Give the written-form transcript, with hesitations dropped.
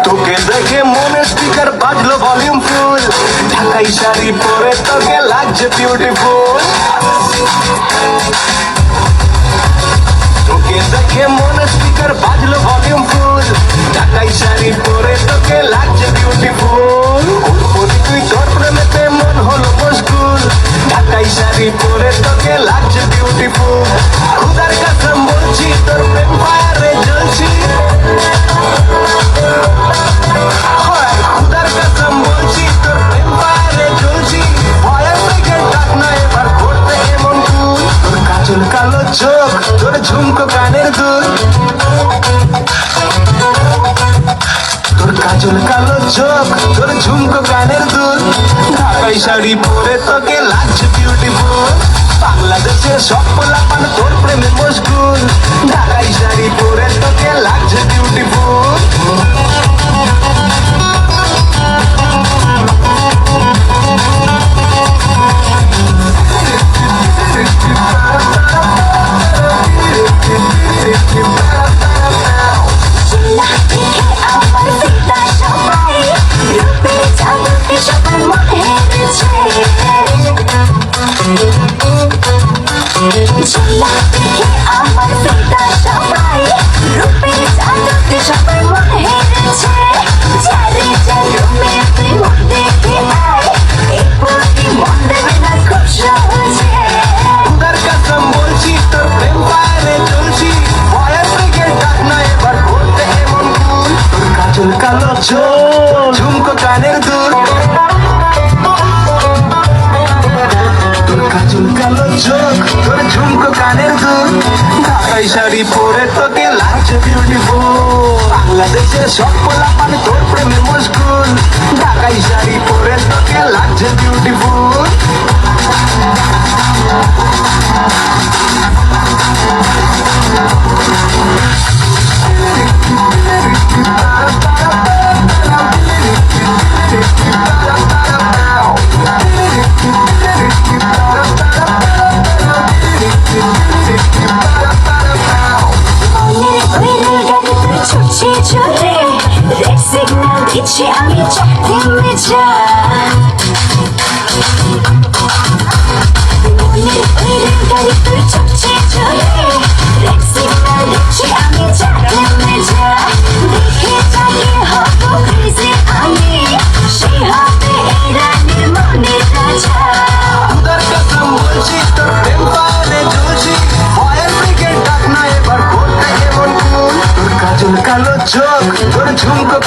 তোকে দেখে মনে স্পিকার বাজলো ভলিউম ফুল, ঢাকাই শাড়ি পরে তোকে লাগছে বিউটিফুল। তোকে দেখে মনে স্পিকার বাজলো ভলিউম ফুল, ঢাকাই শাড়ি পরে তোকে লাগছে বিউটিফুল। তুই তোর প্রেমেতে মন হলো মশগুল, ঢাকাই শাড়ি পরে তোকে লাগছে বিউটিফুল। খুদার কসম বলছি তোর প্রেম ফায়ারে জ্বলছি, খুদার কসম বলছি তোর প্রেম ফায়ারে জ্বলছি। ভয়ের ব্রেকের ডাক না এবার করতে এমন কুল, তোর কাজল কালো চোখ, তোর ঝুমকো কানের দুল, তোর কাজল কালো চোখ, তোর ঝুমকো কানের দুল। ঢাকাই শাড়ি পরে তোকে লাগছে বিউটিফুল, বাংলাদেশের সব পোলাপান তোর প্রেমে মশগুল। ঢাকাই শাড়ি পরে তোকে লাগছে বিউটিফুল। কালো চোখ, ঝুমকো কানের দুল, তোর কাজল কালো চোখ, তোর ঝুমকো কানের দুল। ঢাকাই শাড়ি পরে তোকে লাগছে বিউটিফুল, বাংলাদেশের সব পোলাপান তোর প্রেমে মশগুল। ঢাকাই শাড়ি পরে তোকে লাগছে বিউটিফুল। আমি চাকরি মেজা মনের ওইরে গাড়ি তুই চলছে চলে, রেড সিগন্যাল দিচ্ছি আমি চাকরি মেজা। দেখে চালিয়ে হব ক্রেজি আমি, সেই হবে এই রানীর মনের রাজা। খুদার কসম বলছি তোর প্রেম ফায়ারে জ্বলছি, ভয়ের ব্রেকের ডাক না এবার করতে এমন কুল। তোর কাজল কালো চোখ, তোর ঝুমকো